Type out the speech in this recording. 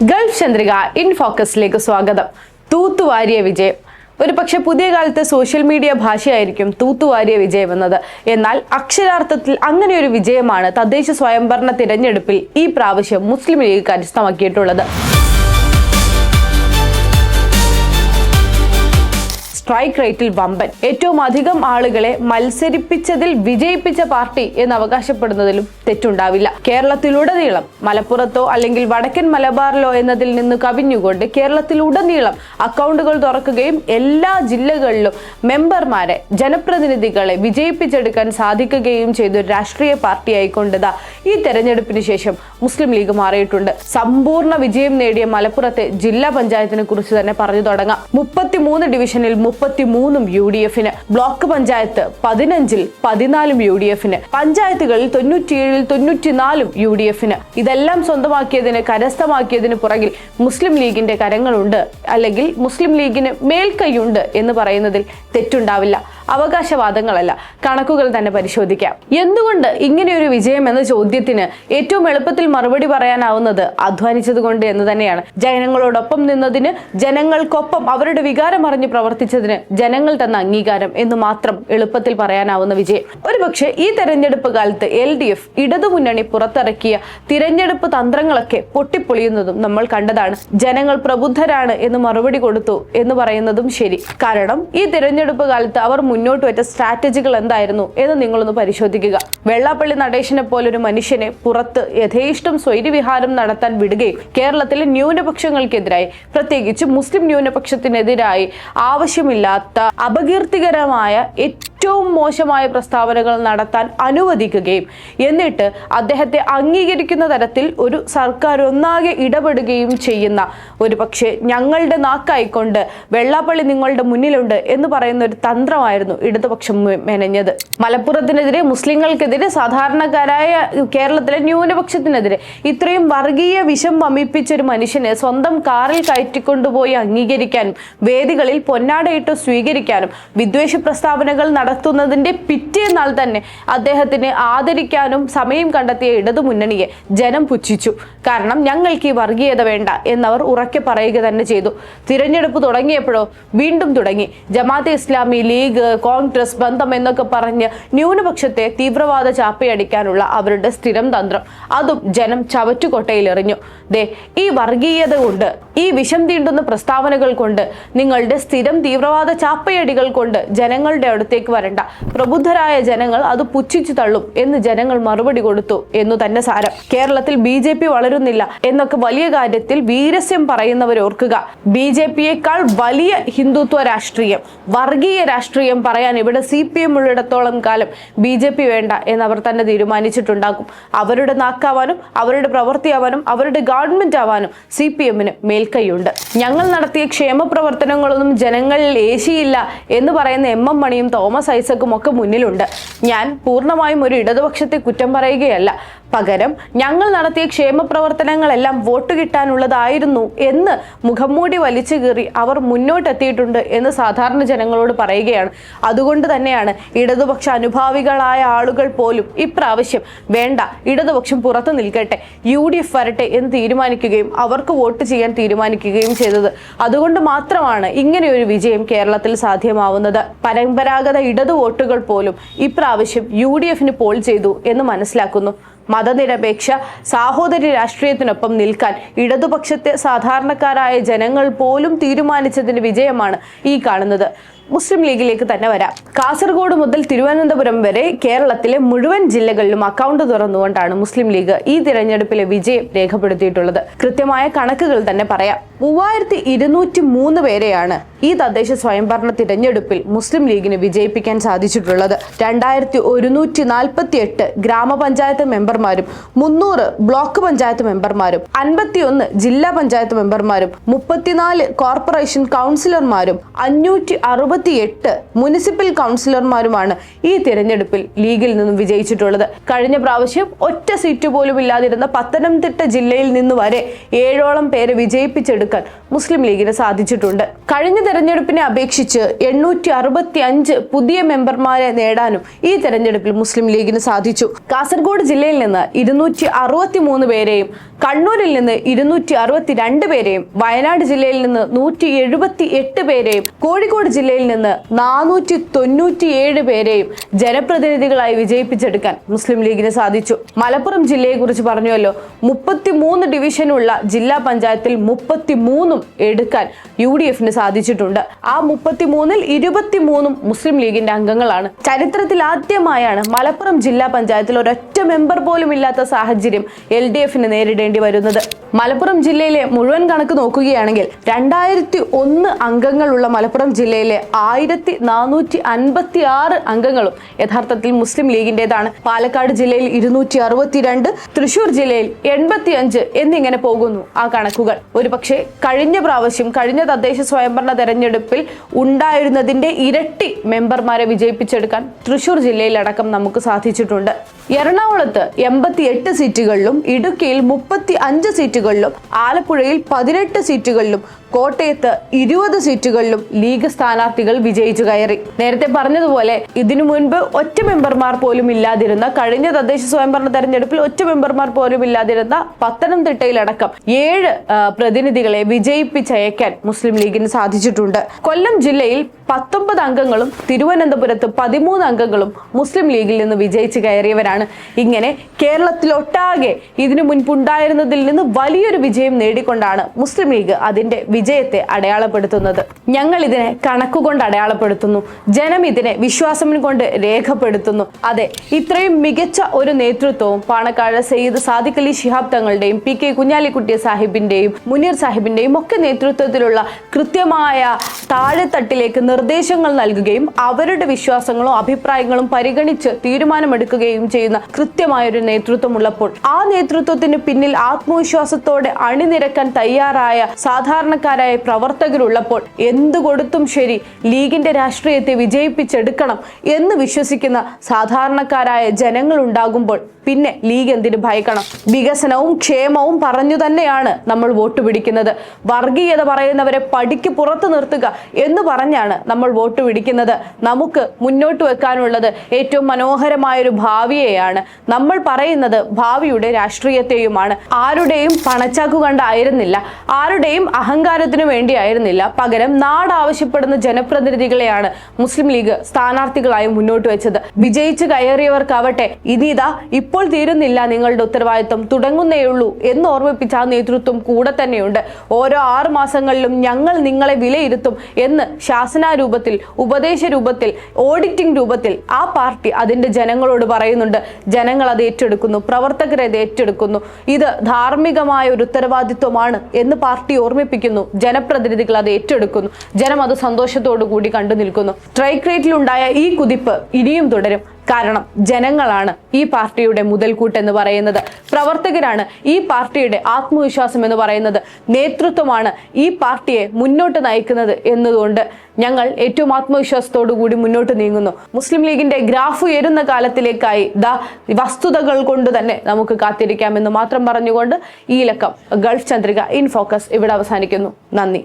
Gulf Chandrika in ഫോക്കസിലേക്ക് സ്വാഗതം. തൂത്തുവാരിയ വിജയം. ഒരു പക്ഷെ പുതിയ കാലത്തെ സോഷ്യൽ മീഡിയ ഭാഷയായിരിക്കും തൂത്തുവാരിയ വിജയം എന്നത്. എന്നാൽ അക്ഷരാർത്ഥത്തിൽ അങ്ങനെ ഒരു വിജയമാണ് തദ്ദേശ സ്വയംഭരണ തിരഞ്ഞെടുപ്പിൽ ഈ പ്രാവശ്യം മുസ്ലിം ലീഗ് കരസ്ഥമാക്കിയിട്ടുള്ളത്. സ്ട്രൈക്ക് റേറ്റിൽ വമ്പൻ, ഏറ്റവും അധികം ആളുകളെ മത്സരിപ്പിച്ചതിൽ വിജയിപ്പിച്ച പാർട്ടി എന്ന് അവകാശപ്പെടുന്നതിലും തെറ്റുണ്ടാവില്ല. കേരളത്തിലുടനീളം, മലപ്പുറത്തോ അല്ലെങ്കിൽ വടക്കൻ മലബാറിലോ എന്നതിൽ നിന്ന് കവിഞ്ഞുകൊണ്ട് കേരളത്തിലുടനീളം അക്കൗണ്ടുകൾ തുറക്കുകയും എല്ലാ ജില്ലകളിലും മെമ്പർമാരെ, ജനപ്രതിനിധികളെ വിജയിപ്പിച്ചെടുക്കാൻ സാധിക്കുകയും ചെയ്ത ഒരു രാഷ്ട്രീയ പാർട്ടിയായിക്കൊണ്ടതാ ഈ തെരഞ്ഞെടുപ്പിന് ശേഷം മുസ്ലിം ലീഗ് മാറിയിട്ടുണ്ട്. സമ്പൂർണ്ണ വിജയം നേടിയ മലപ്പുറത്തെ ജില്ലാ പഞ്ചായത്തിനെ കുറിച്ച് തന്നെ പറഞ്ഞു തുടങ്ങാം. 33 ഡിവിഷനിൽ 33 UDF-ന്, ബ്ലോക്ക് പഞ്ചായത്ത് 15-ൽ 14 UDF-ന്, പഞ്ചായത്തുകളിൽ 97-ൽ 94 UDF-ന്. ഇതെല്ലാം സ്വന്തമാക്കിയതിന്, കരസ്ഥമാക്കിയതിന് പുറകിൽ മുസ്ലിം ലീഗിന്റെ കരങ്ങളുണ്ട്, അല്ലെങ്കിൽ മുസ്ലിം ലീഗിന് മേൽക്കൈയുണ്ട് എന്ന് പറയുന്നതിൽ തെറ്റുണ്ടാവില്ല. അവകാശവാദങ്ങളല്ല, കണക്കുകൾ തന്നെ പരിശോധിക്കാം. എന്തുകൊണ്ട് ഇങ്ങനെയൊരു വിജയം എന്ന ചോദ്യത്തിന് ഏറ്റവും എളുപ്പത്തിൽ മറുപടി പറയാനാവുന്നത് അധ്വാനിച്ചതുകൊണ്ട് എന്ന് തന്നെയാണ്. ജനങ്ങളോടൊപ്പം നിന്നതിന്, ജനങ്ങൾക്കൊപ്പം അവരുടെ വികാരം അറിഞ്ഞ് പ്രവർത്തിച്ചതിന് ജനങ്ങൾ തന്ന അംഗീകാരം എന്ന് മാത്രം എളുപ്പത്തിൽ പറയാനാവുന്ന വിജയം. ഒരുപക്ഷെ ഈ തെരഞ്ഞെടുപ്പ് കാലത്ത് LDF ഇടതുമുന്നണി പുറത്തിറക്കിയ തിരഞ്ഞെടുപ്പ് തന്ത്രങ്ങളൊക്കെ പൊട്ടിപ്പൊളിയുന്നതും നമ്മൾ കണ്ടതാണ്. ജനങ്ങൾ പ്രബുദ്ധരാണ് എന്ന് മറുപടി കൊടുത്തു എന്ന് പറയുന്നതും ശരി. കാരണം ഈ തിരഞ്ഞെടുപ്പ് കാലത്ത് അവർ മുന്നോട്ട് വെച്ച സ്ട്രാറ്റജികൾ എന്തായിരുന്നു എന്ന് നിങ്ങളൊന്ന് പരിശോധിക്കുക. വെള്ളാപ്പള്ളി നടേശനെ പോലൊരു മനുഷ്യനെ പുറത്ത് യഥേഷ്ടം സ്വൈര്യവിഹാരം നടത്താൻ വിടുകയും കേരളത്തിലെ ന്യൂനപക്ഷങ്ങൾക്കെതിരായി, പ്രത്യേകിച്ച് മുസ്ലിം ന്യൂനപക്ഷത്തിനെതിരായി ആവശ്യമില്ലാത്ത അപകീർത്തികരമായ ഏറ്റവും മോശമായ പ്രസ്താവനകൾ നടത്താൻ അനുവദിക്കുകയും എന്നിട്ട് അദ്ദേഹത്തെ അംഗീകരിക്കുന്ന തരത്തിൽ ഒരു സർക്കാർ ഒന്നാകെ ഇടപെടുകയും ചെയ്യുന്ന, ഒരു പക്ഷേ ഞങ്ങളുടെ നാക്കായിക്കൊണ്ട് വെള്ളാപ്പള്ളി നിങ്ങളുടെ മുന്നിലുണ്ട് എന്ന് പറയുന്ന ഒരു തന്ത്രമായിരുന്നു ഇടതുപക്ഷം മെനഞ്ഞത്. മലപ്പുറത്തിനെതിരെ, മുസ്ലിങ്ങൾക്കെതിരെ, സാധാരണക്കാരായ കേരളത്തിലെ ന്യൂനപക്ഷത്തിനെതിരെ ഇത്രയും വർഗീയ വിഷം വമിപ്പിച്ചൊരു മനുഷ്യനെ സ്വന്തം കാറിൽ കയറ്റിക്കൊണ്ടുപോയി അംഗീകരിക്കാനും വേദികളിൽ പൊന്നാടയിട്ട് സ്വീകരിക്കാനും വിദ്വേഷ പ്രസ്താവനകൾ നടത്തുന്നതിന്റെ പിറ്റേന്നാൾ തന്നെ അദ്ദേഹത്തിന് ആദരിക്കാനും സമയം കണ്ടെത്തിയ ഇടതുമുന്നണിയെ ജനം പുച്ഛിച്ചു. കാരണം ഞങ്ങൾക്ക് ഈ വർഗീയത വേണ്ട എന്നവർ ഉറക്കെ പറയുക തന്നെ ചെയ്തു. തിരഞ്ഞെടുപ്പ് തുടങ്ങിയപ്പോഴോ വീണ്ടും തുടങ്ങി ജമാഅത്തെ ഇസ്ലാമി, ലീഗ്, കോൺഗ്രസ് ബന്ധം എന്നൊക്കെ പറഞ്ഞ് ന്യൂനപക്ഷത്തെ തീവ്രവാദ ചാപ്പയടിക്കാനുള്ള അവരുടെ സ്ഥിരം തന്ത്രം, അതും ജനം ചവറ്റുകൊട്ടയിലെറിഞ്ഞു. ഈ വർഗീയത കൊണ്ട്, ഈ വിഷം തീണ്ടുന്ന പ്രസ്താവനകൾ കൊണ്ട്, നിങ്ങളുടെ സ്ഥിരം തീവ്രവാദ ചാപ്പയടികൾ കൊണ്ട് ജനങ്ങളുടെ അടുത്തേക്ക് വരണ്ട, പ്രബുദ്ധരായ ജനങ്ങൾ അത് പുച്ഛിച്ചു തള്ളും എന്ന് ജനങ്ങൾ മറുപടി കൊടുത്തു എന്നു തന്നെ സാരം. കേരളത്തിൽ BJP വളരുന്നില്ല എന്നൊക്കെ വലിയ കാര്യത്തിൽ വീരസ്യം പറയുന്നവർ ഓർക്കുക. BJPയേക്കാൾ വലിയ ഹിന്ദുത്വ രാഷ്ട്രീയം, വർഗീയ രാഷ്ട്രീയം പറയാൻ ഇവിടെ CPM ഉള്ളിടത്തോളം കാലം BJP വേണ്ട എന്നവർ തന്നെ തീരുമാനിച്ചിട്ടുണ്ടാകും. അവരുടെ നാക്കാവാനും അവരുടെ പ്രവൃത്തിയാവാനും അവരുടെ ഗവൺമെന്റ് ആവാനും CPM-ന് മേൽക്കൈയുണ്ട്. ഞങ്ങൾ നടത്തിയ ക്ഷേമ പ്രവർത്തനങ്ങളൊന്നും ജനങ്ങളിൽ ഏശിയില്ല എന്ന് പറയുന്ന MM മണിയും തോമസ് ഐസക്കും ഒക്കെ മുന്നിലുണ്ട്. ഞാൻ പൂർണ്ണമായും ഒരു ഇടതുപക്ഷത്തെ കുറ്റം പറയുകയല്ല, പകരം ഞങ്ങൾ നടത്തിയ ക്ഷേമ പ്രവർത്തനങ്ങളെല്ലാം വോട്ട് കിട്ടാനുള്ളതായിരുന്നു എന്ന് മുഖംമൂടി വലിച്ചു കീറി അവർ മുന്നോട്ടെത്തിയിട്ടുണ്ട് എന്ന് സാധാരണ ജനങ്ങളോട് പറയുകയാണ്. അതുകൊണ്ട് തന്നെയാണ് ഇടതുപക്ഷ അനുഭാവികളായ ആളുകൾ പോലും ഇപ്രാവശ്യം വേണ്ട, ഇടതുപക്ഷം പുറത്തു നിൽക്കട്ടെ, UDF വരട്ടെ എന്ന് തീരുമാനിക്കുകയും അവർക്ക് വോട്ട് ചെയ്യാൻ തീരുമാനിക്കുകയും ചെയ്തത്. അതുകൊണ്ട് മാത്രമാണ് ഇങ്ങനെയൊരു വിജയം കേരളത്തിൽ സാധ്യമാവുന്നത്. പരമ്പരാഗത ഇടതു വോട്ടുകൾ പോലും ഇപ്രാവശ്യം UDF-ന് പോൾ ചെയ്തു എന്ന് മനസ്സിലാക്കുന്നു. മതനിരപേക്ഷ സാഹോദര്യ രാഷ്ട്രീയത്തിനൊപ്പം നിൽക്കാൻ ഇടതുപക്ഷത്തെ സാധാരണക്കാരായ ജനങ്ങൾ പോലും തീരുമാനിച്ചതിന്റെ വിജയമാണ് ഈ കാണുന്നത്. മുസ്ലിം ലീഗിലേക്ക് തന്നെ വരാം. കാസർഗോഡ് മുതൽ തിരുവനന്തപുരം വരെ കേരളത്തിലെ മുഴുവൻ ജില്ലകളിലും അക്കൗണ്ട് തുറന്നുകൊണ്ടാണ് മുസ്ലിം ലീഗ് ഈ തിരഞ്ഞെടുപ്പിലെ വിജയം രേഖപ്പെടുത്തിയിട്ടുള്ളത്. കൃത്യമായ കണക്കുകൾ തന്നെ പറയാം. 3203 പേരെയാണ് ഈ തദ്ദേശ സ്വയംഭരണ തിരഞ്ഞെടുപ്പിൽ മുസ്ലിം ലീഗിന് വിജയിപ്പിക്കാൻ സാധിച്ചിട്ടുള്ളത്. 2148 ഗ്രാമപഞ്ചായത്ത് മെമ്പർമാരും 300 ബ്ലോക്ക് പഞ്ചായത്ത് മെമ്പർമാരും 51 ജില്ലാ പഞ്ചായത്ത് മെമ്പർമാരും 34 കോർപ്പറേഷൻ കൗൺസിലർമാരും 568 മുനിസിപ്പൽ കൗൺസിലർമാരുമാണ് ഈ തിരഞ്ഞെടുപ്പിൽ ലീഗിൽ നിന്നും വിജയിച്ചിട്ടുള്ളത്. കഴിഞ്ഞ പ്രാവശ്യം ഒറ്റ സീറ്റ് പോലും ഇല്ലാതിരുന്ന പത്തനംതിട്ട ജില്ലയിൽ നിന്ന് വരെ 7ഓളം പേരെ വിജയിപ്പിച്ചെടുക്കാൻ മുസ്ലിം ലീഗിന് സാധിച്ചിട്ടുണ്ട്. കഴിഞ്ഞ തെരഞ്ഞെടുപ്പിനെ അപേക്ഷിച്ച് 865 പുതിയ മെമ്പർമാരെ നേടാനും ഈ തെരഞ്ഞെടുപ്പിൽ മുസ്ലിം ലീഗിന് സാധിച്ചു. കാസർഗോഡ് ജില്ലയിൽ നിന്ന് 263 പേരെയും, കണ്ണൂരിൽ നിന്ന് 262 പേരെയും, വയനാട് ജില്ലയിൽ നിന്ന് 178 പേരെയും, കോഴിക്കോട് ജില്ലയിൽ നിന്ന് 497 പേരെയും ജനപ്രതിനിധികളായി വിജയിപ്പിച്ചെടുക്കാൻ മുസ്ലിം ലീഗിന് സാധിച്ചു. മലപ്പുറം ജില്ലയെ കുറിച്ച് പറഞ്ഞുവല്ലോ, 33 ഡിവിഷനുള്ള ജില്ലാ പഞ്ചായത്തിൽ 33 എടുക്കാൻ UDFന് സാധിച്ചിട്ടുണ്ട്. ആ 33-ൽ 23 മുസ്ലിം ലീഗിന്റെ അംഗങ്ങളാണ്. ചരിത്രത്തിൽ ആദ്യമായാണ് മലപ്പുറം ജില്ലാ പഞ്ചായത്തിൽ ഒരൊറ്റ മെമ്പർ പോലും ഇല്ലാത്ത സാഹചര്യം LDFന് നേരിടേണ്ടി വരുന്നത്. മലപ്പുറം ജില്ലയിലെ മുഴുവൻ കണക്ക് നോക്കുകയാണെങ്കിൽ 2001 അംഗങ്ങളുള്ള മലപ്പുറം ജില്ലയിലെ 1456 അംഗങ്ങളും യഥാർത്ഥത്തിൽ മുസ്ലിം ലീഗിന്റേതാണ്. പാലക്കാട് ജില്ലയിൽ 262, തൃശൂർ ജില്ലയിൽ 85 എന്നിങ്ങനെ പോകുന്നു ആ കണക്കുകൾ. ഒരുപക്ഷെ കഴിഞ്ഞ തദ്ദേശ സ്വയംഭരണ തെരഞ്ഞെടുപ്പിൽ ഉണ്ടായിരുന്നതിന്റെ ഇരട്ടി മെമ്പർമാരെ വിജയിപ്പിച്ചെടുക്കാൻ തൃശൂർ ജില്ലയിലടക്കം നമുക്ക് സാധിച്ചിട്ടുണ്ട്. എറണാകുളത്ത് 88 സീറ്റുകളിലും, ഇടുക്കിയിൽ 35 സീറ്റുകളിലും, ആലപ്പുഴയിൽ 18 സീറ്റുകളിലും, കോട്ടയത്ത് 20 സീറ്റുകളിലും ലീഗ് സ്ഥാനാർത്ഥികൾ വിജയിച്ചു കയറി. നേരത്തെ പറഞ്ഞതുപോലെ ഇതിനു മുൻപ് ഒറ്റ മെമ്പർമാർ പോലും ഇല്ലാതിരുന്ന, കഴിഞ്ഞ തദ്ദേശ സ്വയംഭരണ തെരഞ്ഞെടുപ്പിൽ ഒറ്റ മെമ്പർമാർ പോലും ഇല്ലാതിരുന്ന പത്തനംതിട്ടയിലടക്കം 7 പ്രതിനിധികളെ വിജയിപ്പിച്ചയക്കാൻ മുസ്ലിം ലീഗിന് സാധിച്ചിട്ടുണ്ട്. കൊല്ലം ജില്ലയിൽ 19 അംഗങ്ങളും തിരുവനന്തപുരത്ത് 13 അംഗങ്ങളും മുസ്ലിം ലീഗിൽ നിന്ന് വിജയിച്ചു കയറിയവരാണ്. ഇങ്ങനെ കേരളത്തിലൊട്ടാകെ ഇതിനു മുൻപുണ്ടായിരുന്നതിൽ നിന്ന് വലിയൊരു വിജയം നേടിക്കൊണ്ടാണ് മുസ്ലിം ലീഗ് അതിന്റെ വിജയത്തെ അടയാളപ്പെടുത്തുന്നത്. ഞങ്ങൾ ഇതിനെ കണക്കുകൊണ്ട് അടയാളപ്പെടുത്തുന്നു, ജനം ഇതിനെ വിശ്വാസം കൊണ്ട് രേഖപ്പെടുത്തുന്നു. അതെ, ഇത്രയും മികച്ച ഒരു നേതൃത്വവും പാണക്കാട് സയ്യിദ് സാദിഖ് അലി ശിഹാബ് തങ്ങളുടെയും PK കുഞ്ഞാലിക്കുട്ടി സാഹിബിന്റെയും മുനീർ സാഹിബിന്റെയും ഒക്കെ നേതൃത്വത്തിലുള്ള കൃത്യമായ താഴെത്തട്ടിലേക്ക് നിർദ്ദേശങ്ങൾ നൽകുകയും അവരുടെ വിശ്വാസങ്ങളും അഭിപ്രായങ്ങളും പരിഗണിച്ച് തീരുമാനമെടുക്കുകയും ചെയ്യുന്ന കൃത്യമായൊരു നേതൃത്വം ഉള്ളപ്പോൾ, ആ നേതൃത്വത്തിന് പിന്നിൽ ആത്മവിശ്വാസത്തോടെ അണിനിരക്കാൻ തയ്യാറായ സാധാരണക്കാരായ പ്രവർത്തകരുള്ളപ്പോൾ എന്തു കൊടുത്തും ശരി ലീഗിന്റെ രാഷ്ട്രീയത്തെ വിജയിപ്പിച്ചെടുക്കണം എന്ന് വിശ്വസിക്കുന്ന സാധാരണക്കാരായ ജനങ്ങൾ ഉണ്ടാകുമ്പോൾ പിന്നെ ലീഗ് എന്തിനു ഭയക്കണം? വികസനവും ക്ഷേമവും പറഞ്ഞു തന്നെയാണ് നമ്മൾ വോട്ട് പിടിക്കുന്നത്. വർഗീയത പറയുന്നവരെ പടിക്ക് പുറത്തു നിർത്തുക എന്ന് പറഞ്ഞാണ് നമ്മൾ വോട്ട് പിടിക്കുന്നത്. നമുക്ക് മുന്നോട്ട് വെക്കാനുള്ളത് ഏറ്റവും മനോഹരമായൊരു ഭാവിയെയാണ്. നമ്മൾ പറയുന്നത് ഭാവിയുടെ രാഷ്ട്രീയത്തെയുമാണ്. ആരുടെയും പണച്ചാക്കു കണ്ടായിരുന്നില്ല, ആരുടെയും അഹങ്കാരത്തിനു വേണ്ടിയായിരുന്നില്ല. പകരം നാട് ആവശ്യപ്പെടുന്ന ജനപ്രതിനിധികളെയാണ് മുസ്ലിം ലീഗ് സ്ഥാനാർത്ഥികളായി മുന്നോട്ട് വെച്ചത്. വിജയിച്ചു കയറിയവർക്കാവട്ടെ ഇനിതാ ഇപ്പോൾ തീരുന്നില്ല നിങ്ങളുടെ ഉത്തരവാദിത്വം, തുടങ്ങുന്നേയുള്ളൂ എന്ന് ഓർമ്മിപ്പിച്ച ആ നേതൃത്വം കൂടെ തന്നെയുണ്ട്. ഓരോ 6 മാസങ്ങളിലും ഞങ്ങൾ നിങ്ങളെ വിലയിരുത്തും എന്ന് ശാസനാരൂപത്തിൽ, ഉപദേശ രൂപത്തിൽ, ഓഡിറ്റിംഗ് രൂപത്തിൽ ആ പാർട്ടി അതിന്റെ ജനങ്ങളോട് പറയുന്നുണ്ട്. ജനങ്ങൾ അത് ഏറ്റെടുക്കുന്നു, പ്രവർത്തകരെ അത് ഏറ്റെടുക്കുന്നു. ഇത് ധാർമ്മികമായ ഒരു ഉത്തരവാദിത്വമാണ് എന്ന് പാർട്ടി ഓർമ്മിപ്പിക്കുന്നു. ജനപ്രതിനിധികൾ അത് ഏറ്റെടുക്കുന്നു. ജനം അത് സന്തോഷത്തോടു കൂടി കണ്ടു നിൽക്കുന്നു. സ്ട്രൈക്ക് റേറ്റിലുണ്ടായ ഈ കുതിപ്പ് ഇനിയും തുടരും. കാരണം ജനങ്ങളാണ് ഈ പാർട്ടിയുടെ മുതൽക്കൂട്ട് എന്ന് പറയുന്നത്, പ്രവർത്തകരാണ് ഈ പാർട്ടിയുടെ ആത്മവിശ്വാസം എന്ന് പറയുന്നത്, നേതൃത്വമാണ് ഈ പാർട്ടിയെ മുന്നോട്ട് നയിക്കുന്നത് എന്നതുകൊണ്ട് ഞങ്ങൾ ഏറ്റവും ആത്മവിശ്വാസത്തോടു കൂടി മുന്നോട്ട് നീങ്ങുന്നു. മുസ്ലിം ലീഗിന്റെ ഗ്രാഫ് ഉയരുന്ന കാലത്തിലേക്കായി വസ്തുതകൾ കൊണ്ട് തന്നെ നമുക്ക് കാത്തിരിക്കാമെന്ന് മാത്രം പറഞ്ഞുകൊണ്ട് ഈ ലക്കം ഗൾഫ് ചന്ദ്രിക ഇൻ ഫോക്കസ് ഇവിടെ അവസാനിക്കുന്നു. നന്ദി.